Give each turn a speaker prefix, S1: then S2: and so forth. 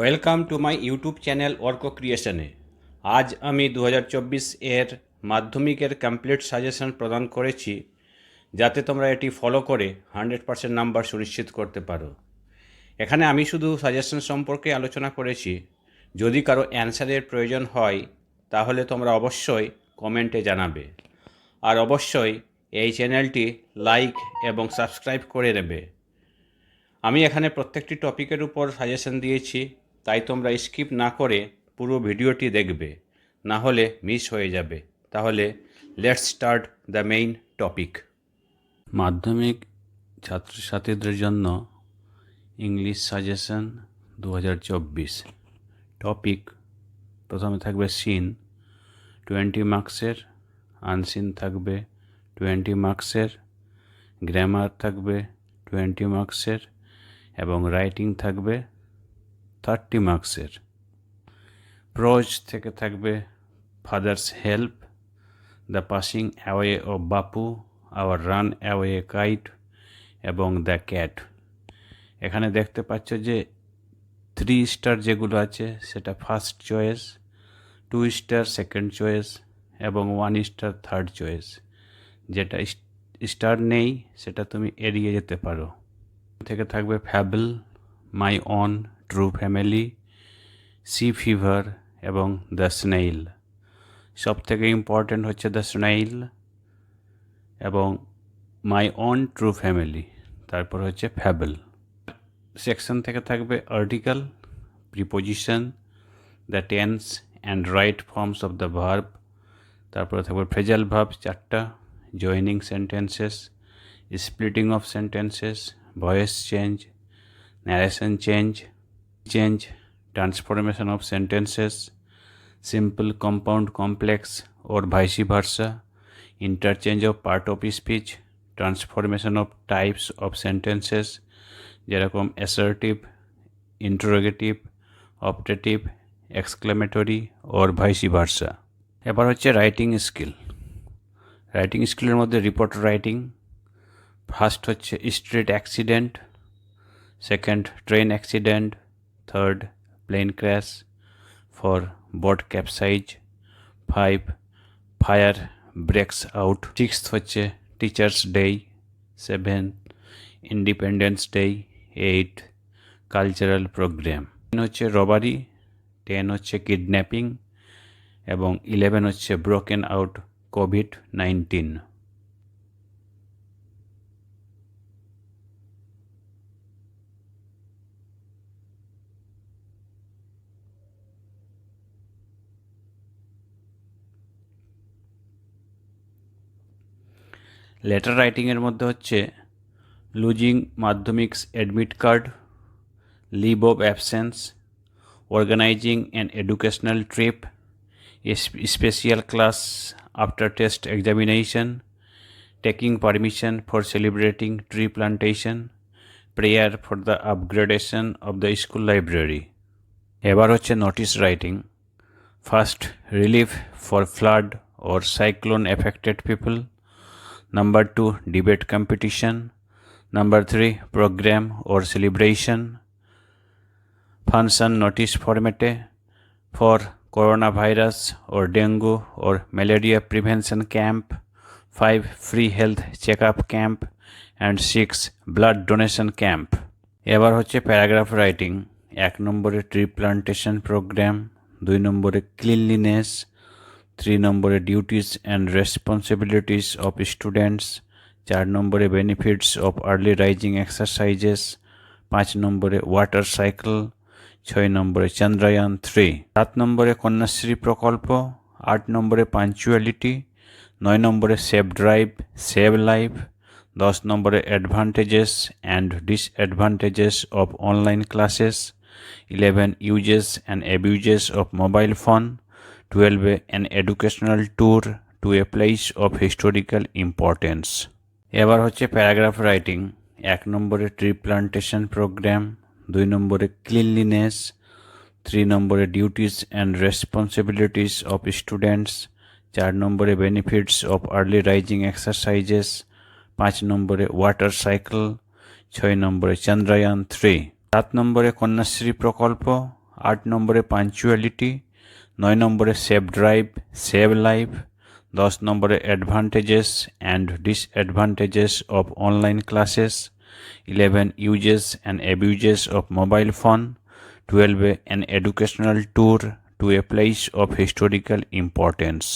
S1: Welcome to my YouTube channel Arka ক্রিয়েশনে। আজ আমি 2024 এর মাধ্যমিকের কমপ্লিট সাজেশন প্রদান করেছি, যাতে তোমরা এটি ফলো করে 100% নাম্বার সুনিশ্চিত করতে পারো। এখানে আমি শুধু সাজেশন সম্পর্কে আলোচনা করেছি। যদি কারো অ্যান্সারের প্রয়োজন হয় তাহলে তোমরা অবশ্যই কমেন্টে জানাবে, আর অবশ্যই এই চ্যানেলটি লাইক এবং সাবস্ক্রাইব করে নেবে। আমি এখানে প্রত্যেকটি টপিকের উপর সাজেশন দিয়েছি, তাই তোমরা স্কিপ না করে পুরো ভিডিওটি দেখবে, না হলে মিস হয়ে যাবে। তাহলে let's start the main topic. মাধ্যমিক ছাত্রছাত্রীদের জন্য ইংলিশ সাজেশন 2024। টপিক প্রথমে থাকবে সিন 20 মার্কসের, আনসিন থাকবে 20 মার্কসের, গ্রামার থাকবে 20 মার্কসের এবং রাইটিং থাকবে 30 মার্কসের। প্রোজ থেকে থাকবে father's help, the passing away of Bapu, our run away kite এবং দ্য ক্যাট। এখানে দেখতে পাচ্ছ যে 3 স্টার যেগুলো আছে সেটা first choice, 2 star second choice এবং 1 স্টার থার্ড চয়েস। যেটা স্টার নেই সেটা তুমি এড়িয়ে যেতে পারো। থেকে থাকবে fable, my own true family, sea fever এবং দ্য স্নেইল। সব থেকে ইম্পর্ট্যান্ট হচ্ছে দ্য স্নেইল এবং মাই অন ট্রু ফ্যামিলি, তারপর হচ্ছে ফ্যাবল। সেকশন থেকে থাকবে article, preposition, the tense and right forms of the verb, তারপরে থাকবে ফ্রেজাল ভার্ব 4টা, joining sentences, splitting of sentences, voice change, narration change, transformation of sentences, simple, compound, complex or vice versa, interchange of part of speech, transformation of types of sentences যেরকম assertive, interrogative, optative, exclamatory or vice versa। এবার হচ্ছে writing skill. Writing স্কিলের মধ্যে report writing, first হচ্ছে street accident, second train accident, third plane crash, 4 boat capsize, 5 fire breaks out, 6th হচ্ছে teachers day, 7 independence day, 8 cultural programme, 9 হচ্ছে robbery, 10 হচ্ছে kidnapping এবং 11 হচ্ছে ব্রোকেন আউট কোভিড-19। লেটার রাইটিংয়ের মধ্যে হচ্ছে losing Madhyamik's admit card, leave of absence, organising an educational trip, special class after test examination, taking permission for celebrating tree plantation, prayer for the upgradation of the school library. এবার হচ্ছে notice writing, first relief for flood or cyclone affected people, number 2 debate competition, number 3 program or celebration, function notice format for coronavirus or dengue or malaria prevention camp, 5 free health checkup camp and 6 blood donation camp। এবার হচ্ছে paragraph writing, 1 নম্বরে tree plantation programme, 2 নম্বরে cleanliness, 3 নম্বরে duties and responsibilities of students, 4 নম্বরে benefits of early rising exercises, 5 নম্বরে water cycle, 6 নম্বরে চন্দ্রায়ন 3, 7 নম্বরে কন্যাশ্রী প্রকল্প, 8 নম্বরে পাঞ্চুয়ালিটি, 9 নম্বরে সেভ ড্রাইভ সেভ লাইফ, 10 নম্বরে advantages and disadvantages of online classes, 11 uses and abuses of mobile phone, 12 an educational tour to a place of historical importance। এবার হচ্ছে paragraph writing, 1 নম্বরে ট্রি প্লান্টেশন প্রোগ্রাম, 2 নম্বরে cleanliness, 3 নম্বরে duties and responsibilities of students, 4 নম্বরে benefits of early rising exercises, 5 নম্বরে water cycle, 6 নম্বরে চন্দ্রায়ন 3, 7 নম্বরে কন্যাশ্রী প্রকল্প, 8 নম্বরে পাঞ্চুয়ালিটি, 9 নম্বরে সেভ ড্রাইভ সেভ লাইফ, 10 নম্বরে advantages and disadvantages of online classes, 11 uses and abuses of mobile phone, 12 an educational tour to a place of historical importance.